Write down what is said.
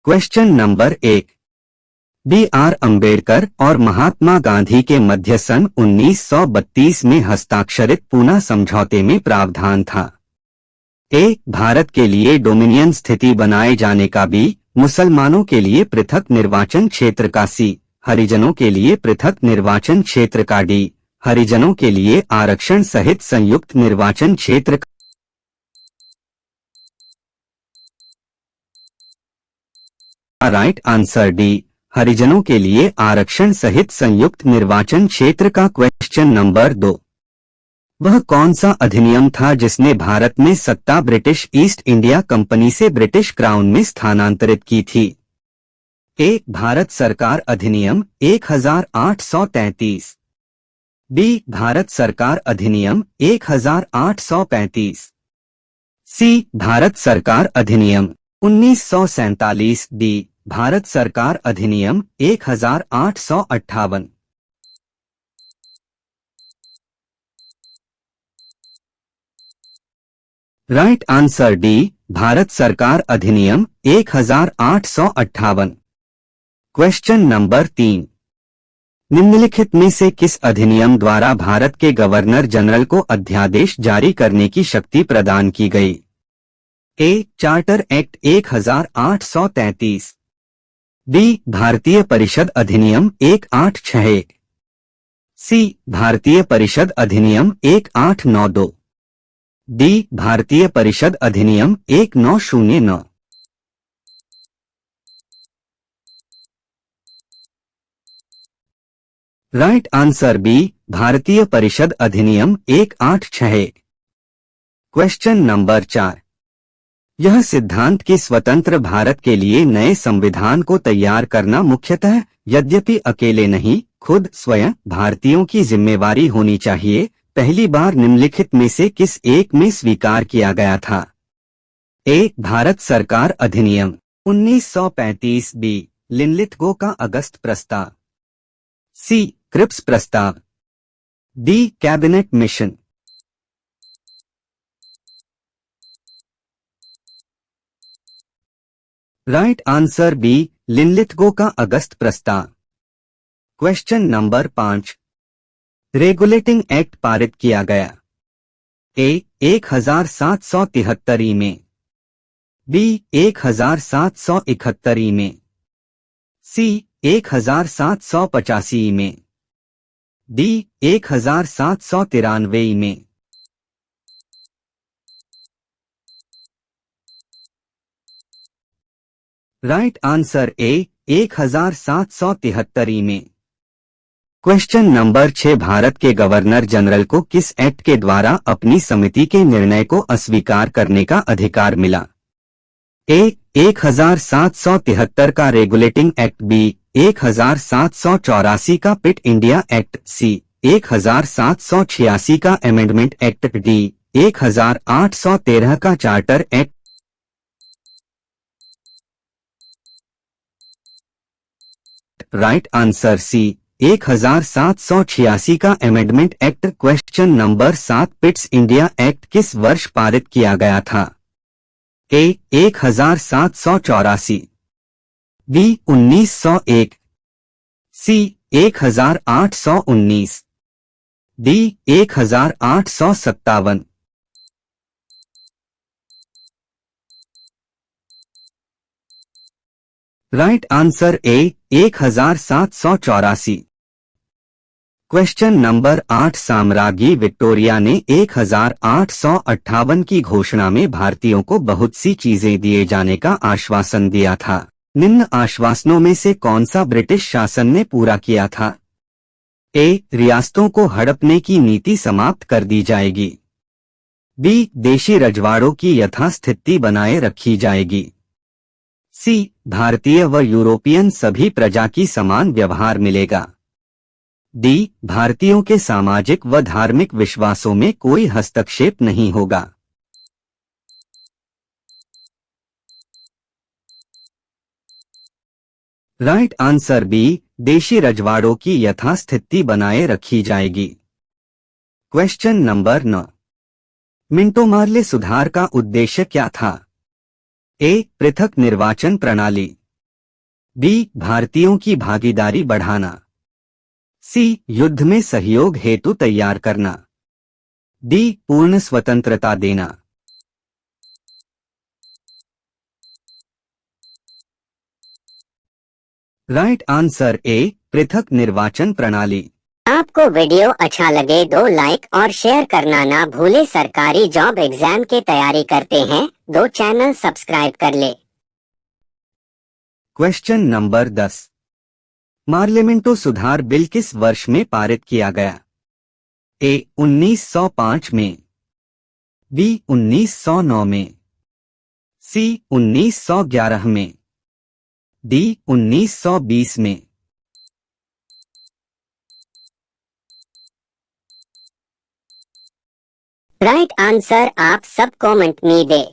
Question number 1। B.R. Ambedkar और महात्मा गांधी के मध्य सन 1932 में हस्ताक्षरित पूना समझौते में प्रावधान था। ए. भारत के लिए डोमिनियन स्थिति बनाए जाने का। बी. मुसलमानों के लिए पृथक निर्वाचन क्षेत्र का। सी. हरिजनों के लिए पृथक निर्वाचन क्षेत्र का। डी. हरिजनों के लिए आरक्षण सहित संयुक्त निर्वाचन क्षेत्र का। राइट आंसर डी, हरिजनों के लिए आरक्षण सहित संयुक्त निर्वाचन क्षेत्र का। Question number 2। वह कौन सा अधिनियम था जिसने भारत में सत्ता ब्रिटिश ईस्ट इंडिया कंपनी से ब्रिटिश क्राउन में स्थानांतरित की थी? ए. भारत सरकार अधिनियम 1833। बी. भारत सरकार अधिनियम 1835। सी. भारत सरकार अधिनियम 1947। डी. भारत सरकार अधिनियम 1858। राइट आंसर डी, भारत सरकार अधिनियम 1858। Question number 3। निम्नलिखित में से किस अधिनियम द्वारा भारत के गवर्नर जनरल को अध्यादेश जारी करने की शक्ति प्रदान की गई? ए. Charter act 1833। बी. भारतीय परिषद अधिनियम 1861। सी. भारतीय परिषद अधिनियम 1892। डी. भारतीय परिषद अधिनियम 1909। राइट आंसर बी, भारतीय परिषद अधिनियम 1861। Question number 4। यह सिद्धांत कि स्वतंत्र भारत के लिए नए संविधान को तैयार करना मुख्यतः, यद्यपि अकेले नहीं, खुद स्वयं भारतीयों की जिम्मेवारी होनी चाहिए, पहली बार निम्नलिखित में से किस एक में स्वीकार किया गया था? ए. भारत सरकार अधिनियम 1935। बी. लिनलिथगो का अगस्त प्रस्ताव। सी. क्रिप्स प्रस्ताव। D. Cabinet mission. Right answer B, Linlithgow का अगस्त प्रस्ताव। Question number 5। रेगुलेटिंग एक्ट पारित किया गया? ए. 1773 में। बी. 1771 में। सी. 1785 में। डी. 1793 में। राइट आंसर ए. 1773 में। Question number 6। भारत के गवर्नर जनरल को किस एक्ट के द्वारा अपनी समिति के निर्णय को अस्वीकार करने का अधिकार मिला? ए. 1773 का रेगुलेटिंग एक्ट। बी. 1784 का पिट इंडिया एक्ट। सी. 1786 का अमेंडमेंट एक्ट। डी. 1813 का charter act. Right answer C, 1786 का amendment act. Question number 7। Pitt's India act किस वर्ष पारित किया गया था? A. 1784। B. 1901। C. 1819। D. 1857। Right answer A. 1784। Question number 8। साम्राज्ञी विक्टोरिया ने 1858 की घोषणा में भारतीयों को बहुत सी चीजें दिए जाने का आश्वासन दिया था। निम्न आश्वासनों में से कौन सा ब्रिटिश शासन ने पूरा किया था? ए. रियासतों को हड़पने की नीति समाप्त कर दी जाएगी। बी. देशी रजवाड़ों की यथास्थिति बनाए रखी जाएगी। सी. भारतीय व यूरोपियन सभी प्रजा की समान व्यवहार मिलेगा। डी. भारतीयों के सामाजिक व धार्मिक विश्वासों में कोई हस्तक्षेप नहीं होगा। राइट आंसर बी, देशी रजवाड़ों की यथास्थिति बनाए रखी जाएगी। Question number 9। मिंटो मार्ले सुधार का उद्देश्य क्या था? ए. पृथक निर्वाचन प्रणाली। बी भारतीयों की भागीदारी बढ़ाना, सी युद्ध में सहयोग हेतु तैयार करना, डी पूर्ण स्वतंत्रता देना। राइट आंसर ए पृथक निर्वाचन प्रणाली। आपको वीडियो अच्छा लगे तो लाइक और शेयर करना ना भूले। सरकारी जॉब एग्जाम की तैयारी करते हैं तो चैनल सब्सक्राइब कर ले। क्वेश्चन नंबर 10, पार्लियामेंटो सुधार बिल किस वर्ष में पारित किया गया? ए 1905 में, बी 1909 में, सी 1911 में, डी 1920 में। राइट आंसर आप सब कमेंट में दे।